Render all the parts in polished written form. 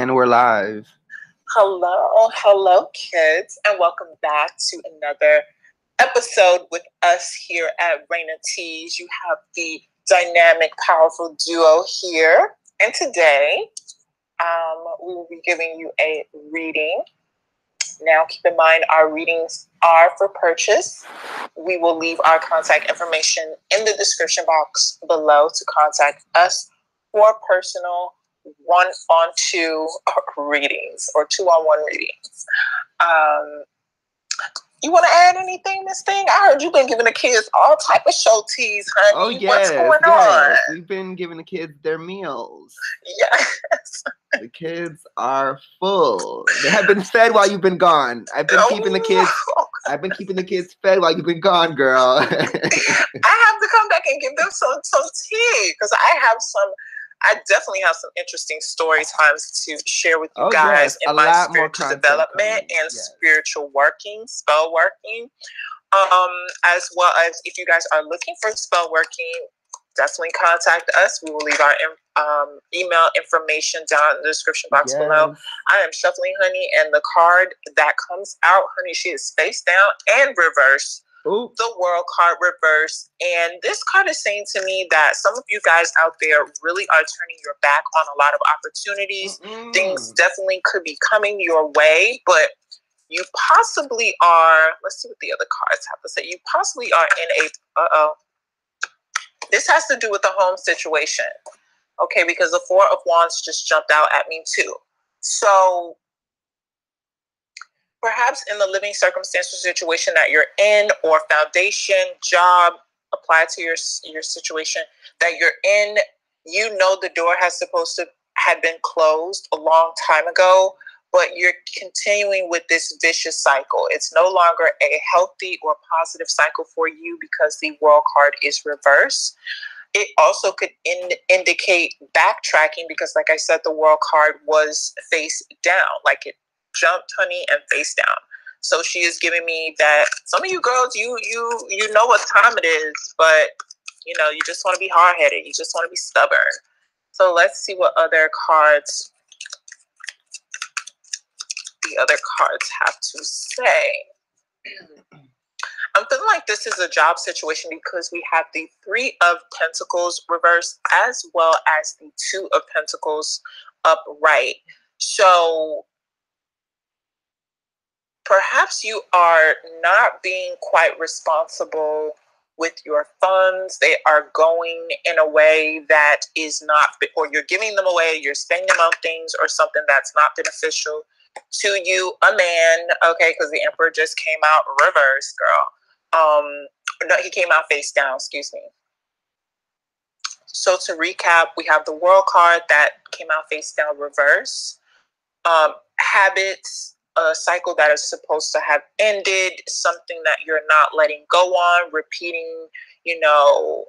And we're live. Hello, kids, and welcome back to another episode with us here at reynateas. You have the dynamic, powerful duo here, and today we will be giving you a reading. Now, keep in mind, our readings are for purchase. We will leave our contact information in the description box below to contact us for personal one-on-two readings or two-on-one readings. You want to add anything, Miss Thing? I heard you've been giving the kids all type of show teas, honey. Oh, yes. What's going on? We've been giving the kids their meals. Yes. The kids are full. They have been fed while you've been gone. I've been keeping the kids fed while you've been gone, girl. I have to come back and give them some tea because I definitely have some interesting story times to share with you guys in my spiritual development and spiritual working, spell working. As well as if you guys are looking for spell working, definitely contact us. We will leave our email information down in the description box below. I am shuffling, honey, and the card that comes out, honey, she is face down and reverse. Ooh. The World card reverse. And this card is saying to me that some of you guys out there really are turning your back on a lot of opportunities. Things definitely could be coming your way, but you possibly are, let's see what the other cards have to say. You possibly are in a, this has to do with the home situation. Okay, because the Four of Wands just jumped out at me too. So perhaps in the living circumstance or situation that you're in, or foundation, job, apply to your situation that you're in, you know the door had been closed a long time ago, but you're continuing with this vicious cycle. It's no longer a healthy or positive cycle for you because the World card is reversed. It also could indicate backtracking because, like I said, the World card was face down, like it jumped, honey, and face down. So she is giving me that some of you girls, you know what time it is, but you know, you just want to be hard-headed. You just want to be stubborn. So let's see what other cards the other cards have to say. I'm feeling like this is a job situation because we have the Three of Pentacles reversed as well as the Two of Pentacles upright. So perhaps you are not being quite responsible with your funds. They are going in a way that is not, or you're giving them away, you're spending them on things or something that's not beneficial to you, a man, okay, because the Emperor just came out reverse, girl. No, he came out face down, excuse me. So to recap, we have the World card that came out face down reverse. Habits, a cycle that is supposed to have ended, something that you're not letting go on, repeating,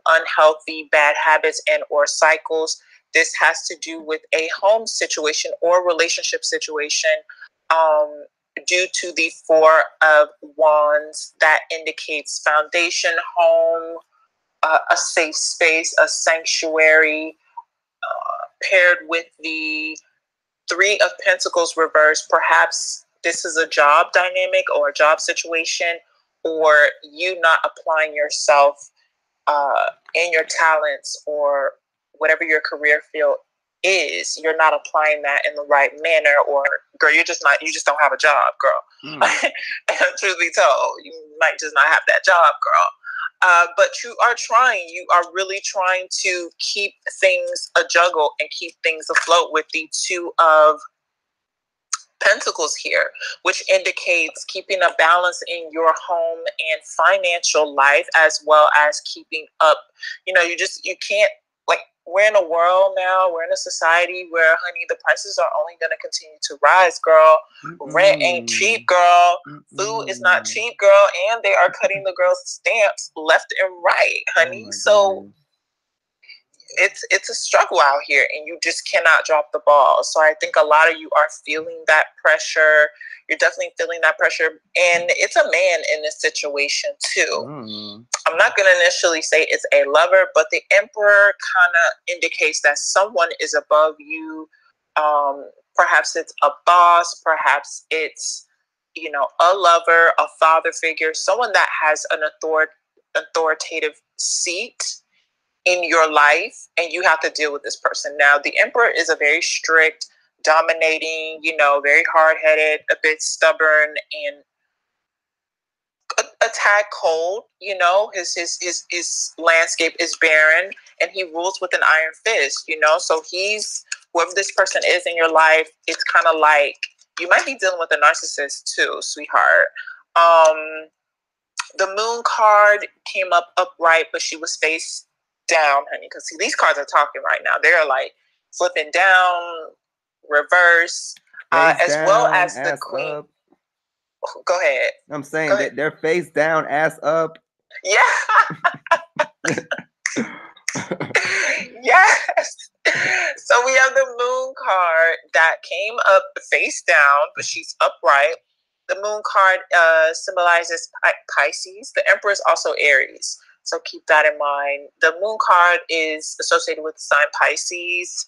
unhealthy, bad habits and or cycles. This has to do with a home situation or relationship situation. Due to the Four of Wands, that indicates foundation, home, a safe space, a sanctuary, paired with the Three of Pentacles reversed. Perhaps this is a job dynamic or a job situation, or you not applying yourself in your talents or whatever your career field is. You're not applying that in the right manner, or girl, you just don't have a job, girl. And truth be told, you might just not have that job, girl. But you are really trying to keep things a juggle and keep things afloat with the Two of Pentacles here, which indicates keeping a balance in your home and financial life, as well as keeping up. You can't, like, we're in a world now, we're in a society where, honey, the prices are only going to continue to rise, girl. Rent ain't cheap, girl. Food is not cheap, girl. And they are cutting the girls' stamps left and right, honey. So it's a struggle out here, and you just cannot drop the ball. So I think a lot of you are feeling that pressure. You're definitely feeling that pressure, and it's a man in this situation too. I'm not going to initially say it's a lover, but the Emperor kind of indicates that someone is above you, Perhaps it's a boss, perhaps it's, a lover, a father figure, someone that has an authoritative seat in your life, and you have to deal with this person. Now, the Emperor is a very strict, dominating, very hard-headed, a bit stubborn, and a tad cold. His landscape is barren, and he rules with an iron fist. So he's, whoever this person is in your life, it's kind of like you might be dealing with a narcissist too, sweetheart. The Moon card came up upright, but she was face down, honey. Because see, these cards are talking right now. They're like flipping down, reverse, as well as the Queen. Up. Go ahead. I'm saying that they're face down, ass up. Yeah. Yes. So we have the Moon card that came up face down, but she's upright. The Moon card symbolizes Pisces. The Emperor is also Aries. So keep that in mind. The Moon card is associated with the sign Pisces.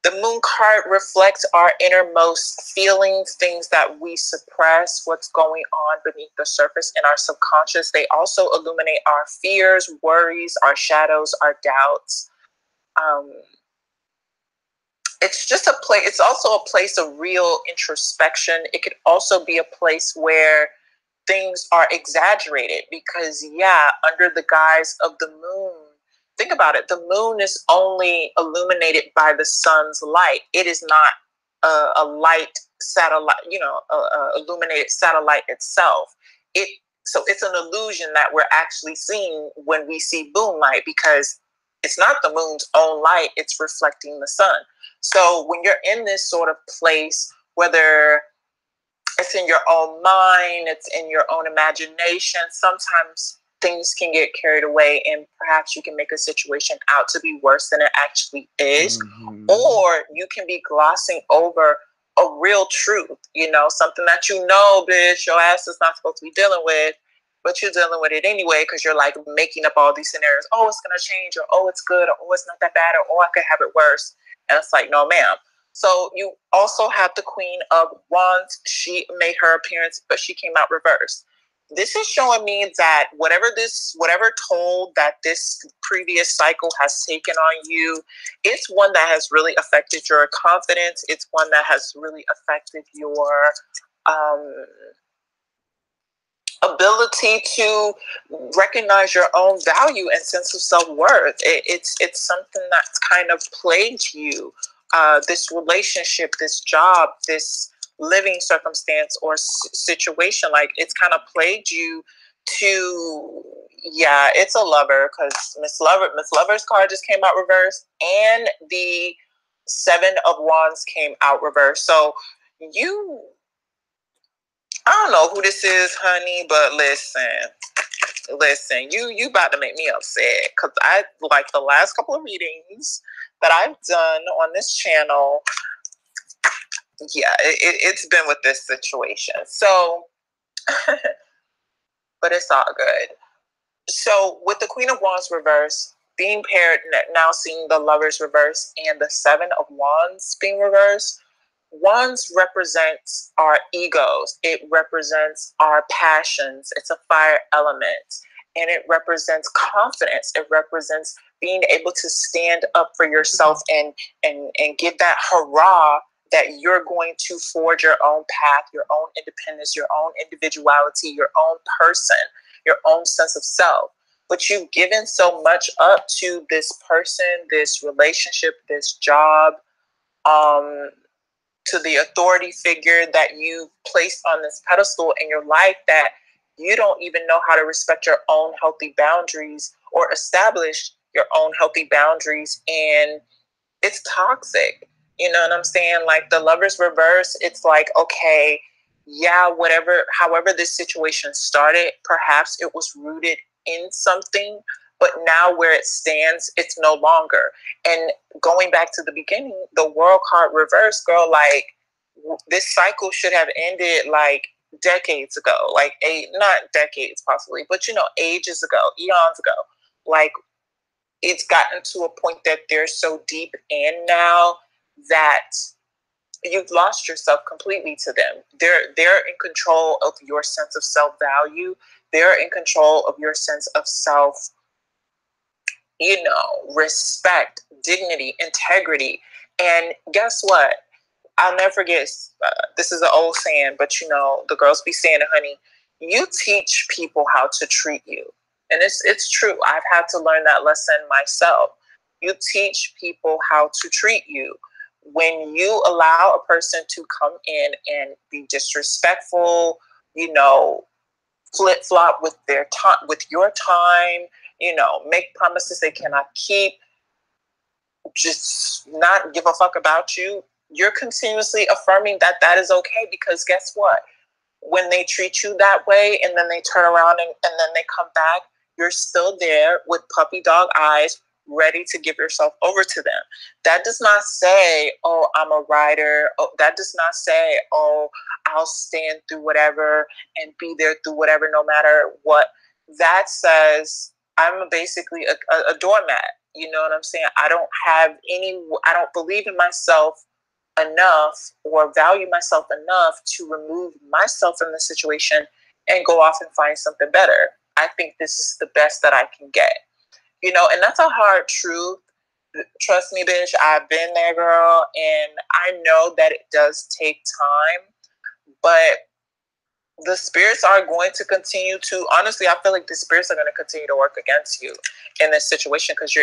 The Moon card reflects our innermost feelings, things that we suppress, what's going on beneath the surface in our subconscious. They also illuminate our fears, worries, our shadows, our doubts. It's just a place. It's also a place of real introspection. It could also be a place where things are exaggerated because, under the guise of the moon, think about it. The moon is only illuminated by the sun's light. It is not a light satellite, illuminated satellite itself. So it's an illusion that we're actually seeing when we see moonlight, because it's not the moon's own light. It's reflecting the sun. So when you're in this sort of place, whether it's in your own mind, it's in your own imagination, sometimes things can get carried away, and perhaps you can make a situation out to be worse than it actually is. Mm-hmm. Or you can be glossing over a real truth, something that bitch, your ass is not supposed to be dealing with, but you're dealing with it anyway because you're like making up all these scenarios. Oh, it's going to change, or oh, it's good, or oh, it's not that bad, or oh, I could have it worse. And it's like, no, ma'am. So you also have the Queen of Wands. She made her appearance, but she came out reversed. This is showing me that whatever toll that this previous cycle has taken on you, it's one that has really affected your confidence. It's one that has really affected your ability to recognize your own value and sense of self-worth. It's something that's kind of plagued you. This relationship, this job, this living circumstance or situation, like it's kind of plagued you to, it's a Lover, because Miss Lover's card just came out reversed, and the Seven of Wands came out reversed. So I don't know who this is, honey, but listen, you about to make me upset, because I, like, the last couple of readings that I've done on this channel, it's been with this situation. So, but it's all good. So with the Queen of Wands reverse being paired, now seeing the Lovers reverse and the Seven of Wands being reversed, Wands represents our egos. It represents our passions. It's a fire element. And it represents confidence. It represents being able to stand up for yourself and give that hurrah that you're going to forge your own path, your own independence, your own individuality, your own person, your own sense of self. But you've given so much up to this person, this relationship, this job, to the authority figure that you placed on this pedestal in your life, that you don't even know how to respect your own healthy boundaries or establish your own healthy boundaries. And it's toxic. You know what I'm saying? Like the Lovers reverse, it's like, okay, however this situation started, perhaps it was rooted in something, but now where it stands, it's no longer. And going back to the beginning, the World card reverse, girl, like this cycle should have ended like decades ago, like not decades possibly, but ages ago, eons ago. Like it's gotten to a point that they're so deep in now that you've lost yourself completely to them. They're in control of your sense of self-value. They're in control of your sense of self, respect, dignity, integrity. And guess what? I'll never forget, this is an old saying, but the girls be saying it, honey. You teach people how to treat you. And it's true. I've had to learn that lesson myself. You teach people how to treat you. When you allow a person to come in and be disrespectful, flip-flop with their time, with your time, make promises they cannot keep, just not give a fuck about you, you're continuously affirming that is okay, because guess what? When they treat you that way and then they turn around and then they come back, you're still there with puppy dog eyes, ready to give yourself over to them. That does not say, oh, I'm a rider. Oh, that does not say, oh, I'll stand through whatever and be there through whatever, no matter what. That says I'm basically a doormat. You know what I'm saying? I don't believe in myself enough or value myself enough to remove myself from the situation and go off and find something better. I think this is the best that I can get. And that's a hard truth. Trust me, bitch, I've been there, girl, and I know that it does take time, but the spirits are going to continue to, honestly, I feel like the spirits are going to continue to work against you in this situation, because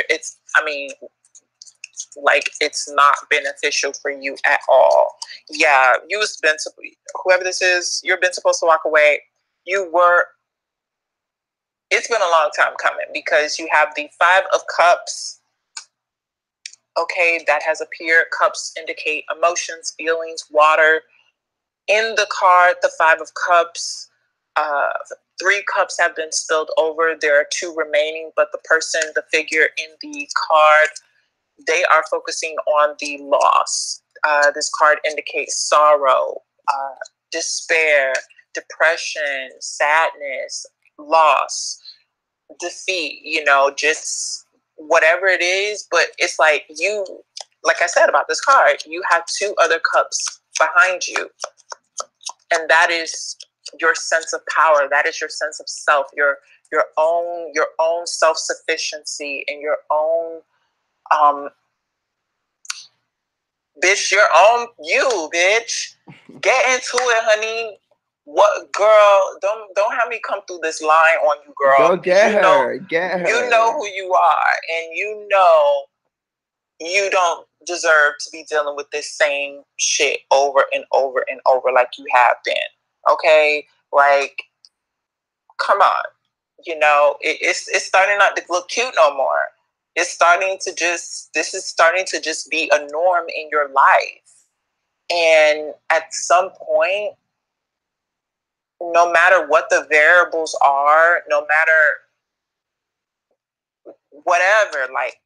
it's not beneficial for you at all. Yeah, whoever this is, you've been supposed to walk away. It's been a long time coming, because you have the Five of Cups, okay, that has appeared. Cups indicate emotions, feelings, water. In the card, the Five of Cups, 3 cups have been spilled over. There are 2 remaining, but the figure in the card, they are focusing on the loss. This card indicates sorrow, despair, depression, sadness, loss, defeat, just whatever it is. But it's like I said about this card, you have 2 other cups behind you. And that is your sense of power. That is your sense of self, your own self-sufficiency, and your own bitch, your own you, bitch. Get into it, honey. What, girl? Don't have me come through this line on you, girl. Go get her. Get her. You know who you are, and you know you don't deserve to be dealing with this same shit over and over and over like you have been. Okay? Like, come on. It's starting not to look cute no more. This is starting to just be a norm in your life. And at some point, no matter what the variables are, no matter whatever, like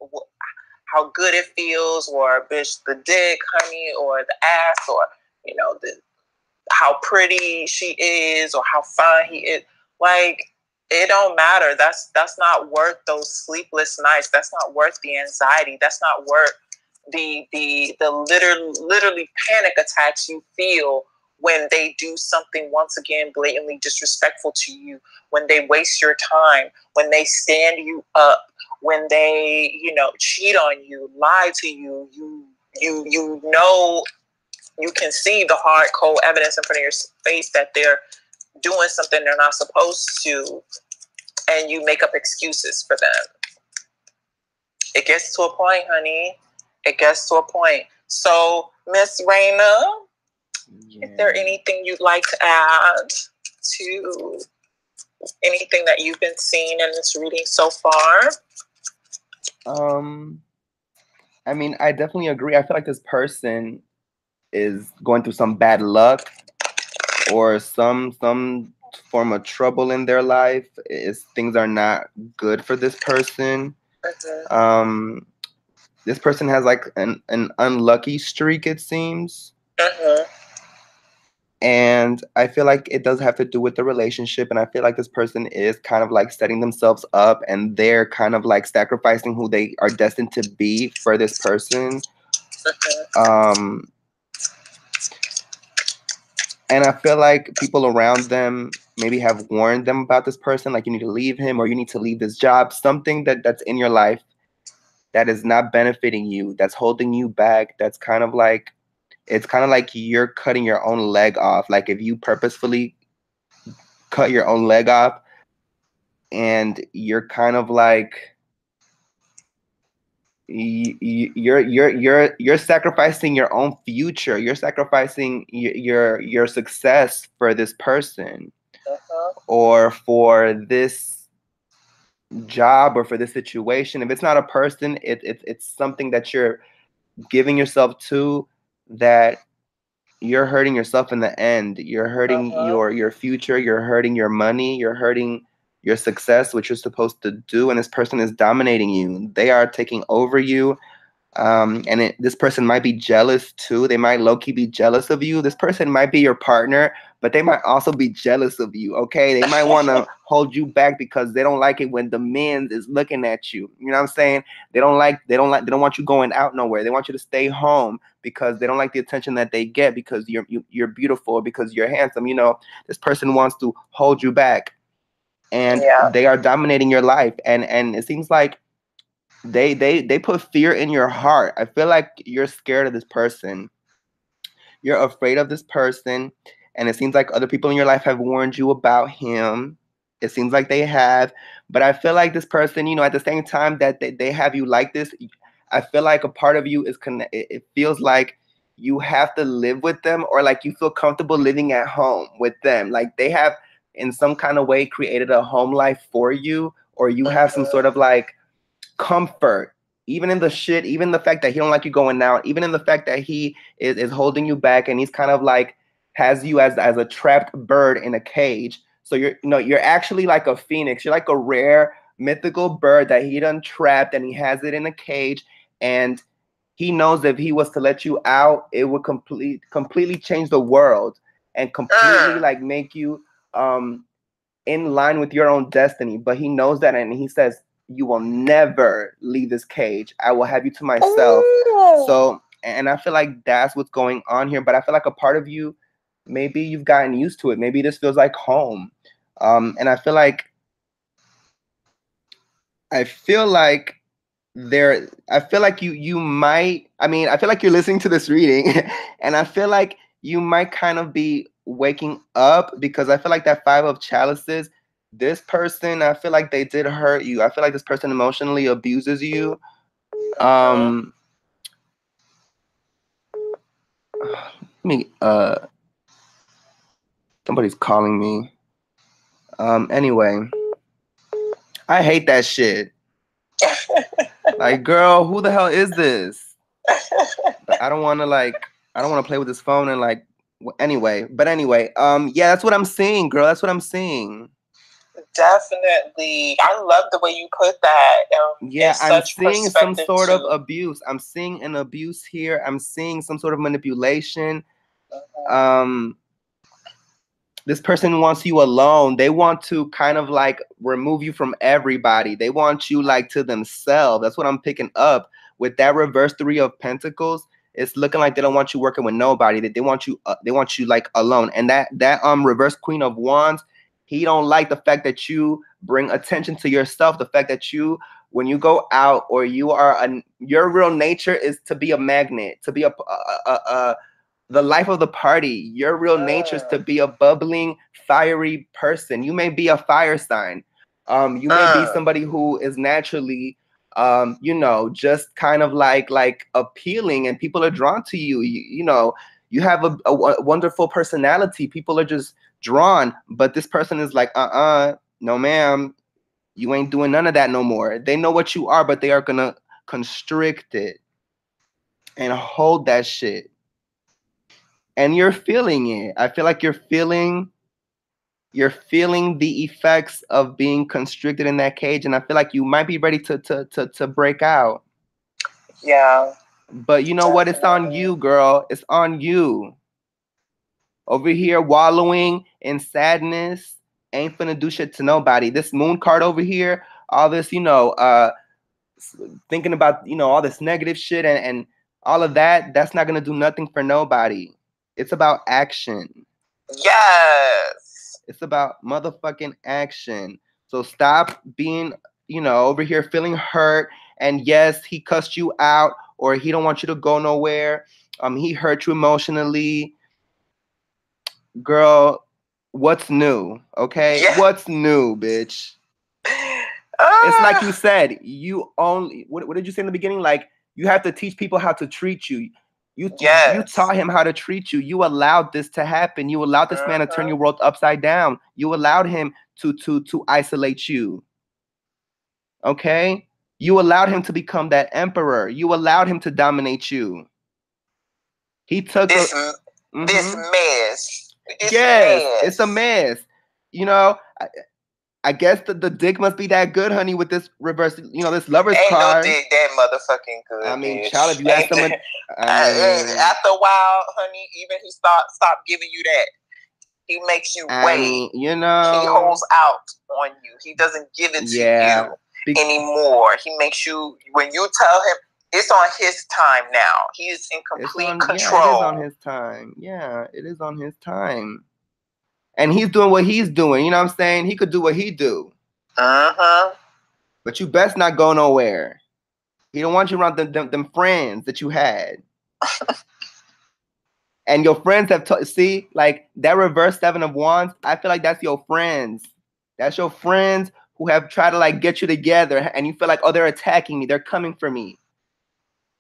how good it feels, or bitch, the dick, honey, or the ass, or how pretty she is, or how fine he is, like, it don't matter. That's not worth those sleepless nights. That's not worth the anxiety. That's not worth the literally panic attacks you feel when they do something, once again, blatantly disrespectful to you, when they waste your time, when they stand you up, when they, cheat on you, lie to you. You can see the hard, cold evidence in front of your face that they're doing something they're not supposed to, and you make up excuses for them. It gets to a point, honey. It gets to a point. So, Miss Reyna, is there anything you'd like to add to anything that you've been seeing in this reading so far? I mean, I definitely agree. I feel like this person is going through some bad luck or some form of trouble in their life. Things are not good for this person. Mm-hmm. This person has like an unlucky streak, it seems. Mm-hmm. And I feel like it does have to do with the relationship. And I feel like this person is kind of like setting themselves up, and they're kind of like sacrificing who they are destined to be for this person. Mm-hmm. And I feel like people around them maybe have warned them about this person, like you need to leave him or you need to leave this job, something that's in your life that is not benefiting you, that's holding you back, that's kind of like, it's kind of like you're cutting your own leg off. Like if you purposefully cut your own leg off and you're kind of like you're sacrificing your own future. You're sacrificing your success for this person or for this job or for this situation. If it's not a person, it's something that you're giving yourself to, that you're hurting yourself in the end. You're hurting your future, you're hurting your money, you're hurting your success, which you're supposed to do, and this person is dominating you. They are taking over you. This person might be jealous too. They might low-key be jealous of you. This person might be your partner, but they might also be jealous of you. Okay, they might want to hold you back because they don't like it when the man is looking at you. You know what I'm saying? They don't want you going out nowhere. They want you to stay home because they don't like the attention that they get because you're beautiful, because you're handsome. You know, this person wants to hold you back, and they are dominating your life. And it seems like they put fear in your heart. I feel like you're scared of this person. You're afraid of this person, and it seems like other people in your life have warned you about him. It seems like they have, but I feel like this person, you know, at the same time that they have you like this, I feel like a part of you is it feels like you have to live with them, or like you feel comfortable living at home with them. Like they have in some kind of way created a home life for you, or you have some sort of like comfort, even in the shit, even the fact that he don't like you going out, even in the fact that he is holding you back, and he's kind of like has you as a trapped bird in a cage. So you're actually like a phoenix. You're like a rare mythical bird that he done trapped, and he has it in a cage. And he knows if he was to let you out, it would completely change the world and completely like make you in line with your own destiny. But he knows that, and he says, you will never leave this cage. I will have you to myself. So, and I feel like that's what's going on here. But I feel like a part of you, maybe you've gotten used to it. Maybe this feels like home. And I feel like I feel like you might, I mean, I feel like you're listening to this reading and I feel like you might kind of be waking up, because I feel like that five of chalices, this person, I feel like they did hurt you. I feel like this person emotionally abuses you. Me somebody's calling me. Anyway, I hate that shit. Like, girl, who the hell is this? I don't want to play with this phone and like anyway, yeah, that's what I'm seeing, girl. That's what I'm seeing. Definitely. I love the way you put that. Yeah, I'm seeing some sort of abuse. I'm seeing an abuse here. I'm seeing some sort of manipulation. This person wants you alone. They want to kind of like remove you from everybody. They want you like to themselves. That's what I'm picking up with that reverse three of pentacles. It's looking like they don't want you working with nobody. That they want you like alone. And that reverse queen of wands, he don't like the fact that you bring attention to yourself. The fact that you, when you go out, or your real nature is to be a magnet, to be the life of the party. Your real nature is to be a bubbling, fiery person. You may be a fire sign. You may be somebody who is naturally, just kind of like appealing, and people are drawn to you. You have a wonderful personality. People are just drawn. But this person is like, no, ma'am, you ain't doing none of that no more. They know what you are, but they are gonna constrict it and hold that shit. And you're feeling it. I feel like you're feeling the effects of being constricted in that cage, and I feel like you might be ready to break out. Yeah. But you know what? It's on you, girl. It's on you. Over here wallowing in sadness, ain't finna do shit to nobody. This moon card over here, all this, thinking about, all this negative shit and all of that, that's not gonna do nothing for nobody. It's about action. Yes. It's about motherfucking action. So stop being, over here feeling hurt. And yes, he cussed you out, or he don't want you to go nowhere. He hurt you emotionally. Girl, what's new? Okay? Yeah. What's new, bitch? It's like you said, you only what did you say in the beginning? Like, you have to teach people how to treat you. You Yes. taught him how to treat you. You allowed this to happen. You allowed this man to turn your world upside down. You allowed him to isolate you. Okay? You allowed him to become that emperor. You allowed him to dominate you. He took this a this mess. This yes, it's a mess. mess. You know, I guess the dick must be that good, honey, with this reverse, this lover's Ain't no card. dick that motherfucking good, I mean, child, if bitch. you ask Ain't someone, that, I mean, after a while, honey, even he stop giving you that. He makes you wait. He holds out on you. He doesn't give it to you anymore. He makes you, when you tell him it's on his time now, he is in complete control. Yeah, it is on his time. Yeah, it is on his time. And he's doing what he's doing. You know what I'm saying? He could do what he do. But you best not go nowhere. He don't want you around them friends that you had. And your friends have see, like that reverse 7 of wands, I feel like that's your friends. That's your friends who have tried to like get you together, and you feel like, oh, they're attacking me, they're coming for me.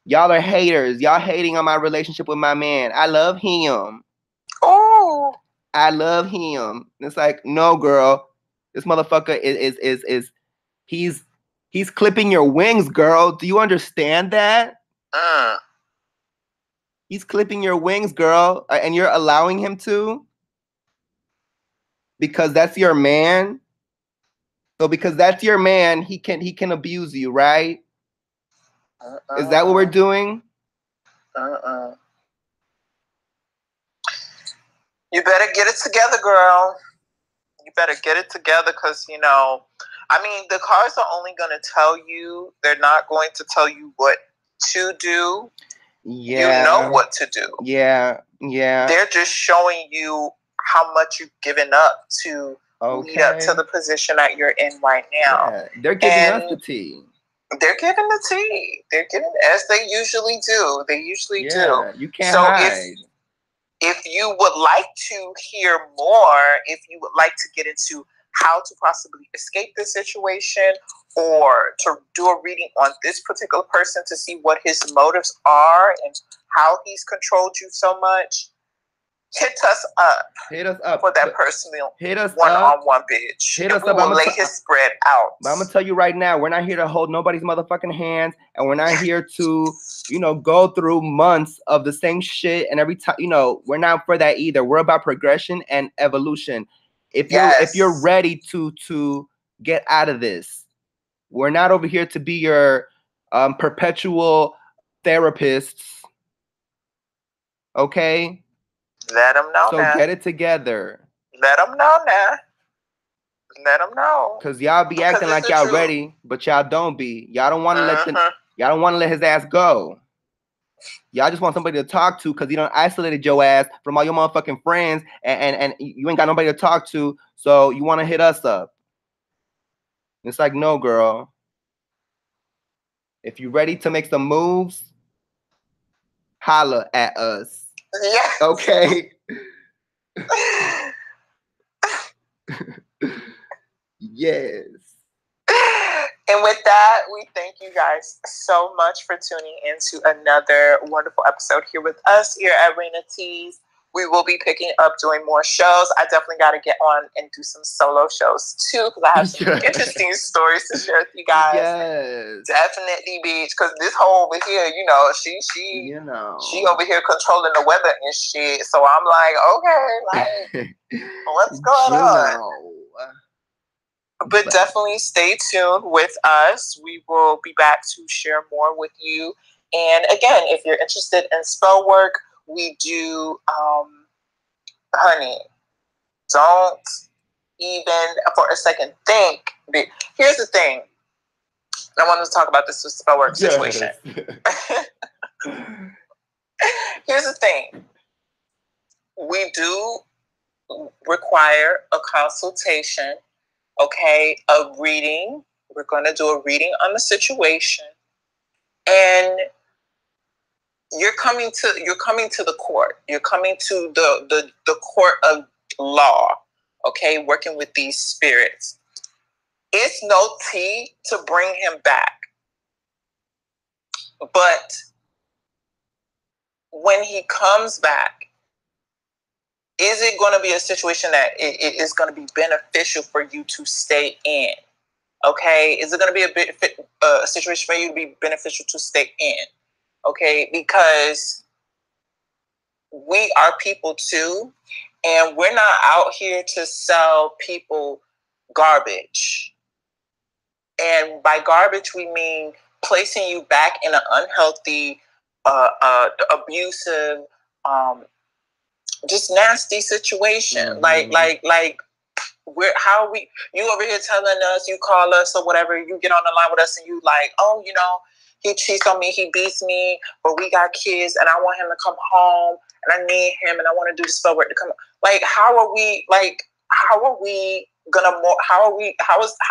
Y'all are haters. Y'all hating on my relationship with my man. I love him. Oh, I love him. And it's like, no, girl. This motherfucker is he's clipping your wings, girl. Do you understand that? He's clipping your wings, girl, and you're allowing him to? Because that's your man. So because that's your man, he can abuse you, right? Is that what we're doing? You better get it together, girl. You better get it together, because I mean, the cards are only going to tell you. They're not going to tell you what to do. Yeah. You know what to do. Yeah. They're just showing you how much you've given up to lead up to the position that you're in right now. Yeah. They're giving us the tea. They're giving the tea. They're giving, as they usually do. They usually do. You can't hide. If you would like to hear more, if you would like to get into how to possibly escape this situation, or to do a reading on this particular person to see what his motives are and how he's controlled you so much, hit us up. Hit us up for that personal one-on-one, bitch. Hit us we up. will lay his spread out. But I'm gonna tell you right now, we're not here to hold nobody's motherfucking hands, and we're not here to, go through months of the same shit. And every time, we're not for that either. We're about progression and evolution. If you're ready to get out of this, we're not over here to be your perpetual therapists. Okay. Let them know. So now, get it together. Let them know now. Let them know. Cause y'all be acting like y'all ready, but y'all don't be. Y'all don't want to y'all don't want to let his ass go. Y'all just want somebody to talk to, because you done isolated your ass from all your motherfucking friends, and you ain't got nobody to talk to, so you want to hit us up. It's like, no, girl. If you're ready to make some moves, holla at us. Yeah. Okay. Yes. And with that, we thank you guys so much for tuning into another wonderful episode here with us here at reynateas. We will be picking up doing more shows. I definitely got to get on and do some solo shows too, because I have some interesting stories to share with you guys. Yes. Definitely, bitch. Because this hoe over here, she over here controlling the weather and shit. So I'm like, okay, like, what's going on? But definitely stay tuned with us. We will be back to share more with you. And again, if you're interested in spell work, we do, honey, don't even for a second think. Here's the thing. I wanted to talk about this spell work situation. Here's the thing. We do require a consultation, okay, a reading. We're going to do a reading on the situation, and you're coming to the court. You're coming to the court of law, okay, working with these spirits. It's no tea to bring him back. But when he comes back, is it going to be a situation that it is going to be beneficial for you to stay in? Okay, is it going to be a situation for you to be beneficial to stay in? Okay, because we are people too, and we're not out here to sell people garbage. And by garbage, we mean placing you back in an unhealthy, abusive, just nasty situation. Mm-hmm. Like how are we, you over here telling us, you call us or whatever, you get on the line with us and you like, oh, he cheats on me, he beats me, but we got kids and I want him to come home and I need him and I want to do the spell work to come. Like, how are we gonna how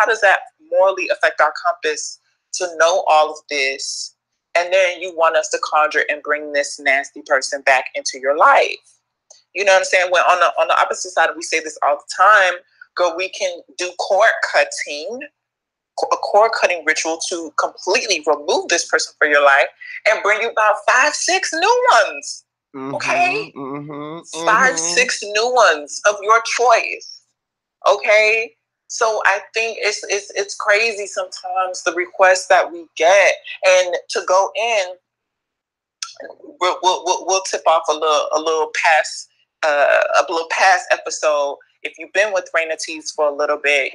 does that morally affect our compass to know all of this, and then you want us to conjure and bring this nasty person back into your life? You know what I'm saying? When on the opposite side, we say this all the time, girl, we can do a cord cutting ritual to completely remove this person from your life and bring you about 5-6 new ones. Okay? 5-6 new ones of your choice. Okay? So I think it's crazy sometimes, the requests that we get. And to go in, we'll tip off a little past episode. If you've been with reynateas for a little bit,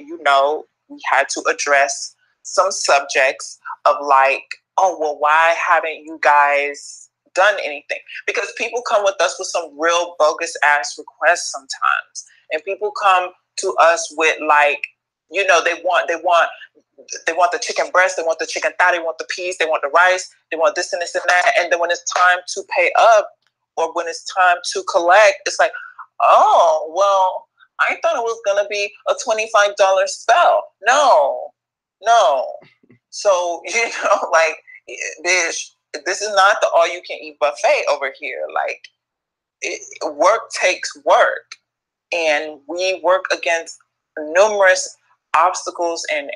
we had to address some subjects of like, oh, well, why haven't you guys done anything? Because people come with us with some real bogus ass requests sometimes, and people come to us with like, they want the chicken breast, they want the chicken thigh, they want the peas, they want the rice, they want this and this and that. And then when it's time to pay up or when it's time to collect, it's like, oh, well, I thought it was going to be a $25 spell. No. So, like, bitch, this is not the all you can eat buffet over here. Like, work takes work. And we work against numerous obstacles and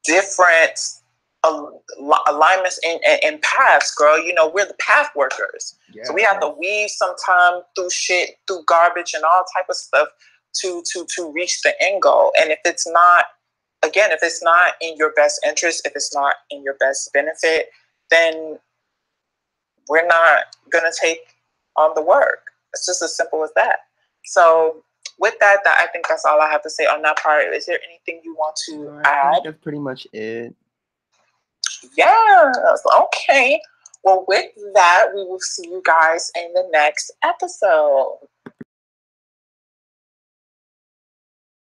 different alignments and paths, girl. We're the path workers. Yeah. So we have to weave sometime through shit, through garbage and all type of stuff to reach the end goal. And if it's not in your best interest, if it's not in your best benefit, then we're not gonna take on the work. It's just as simple as that. So with that, I think that's all I have to say on that part. Is there anything you want to add? I think that's pretty much it. Yes. Okay. Well, with that, we will see you guys in the next episode.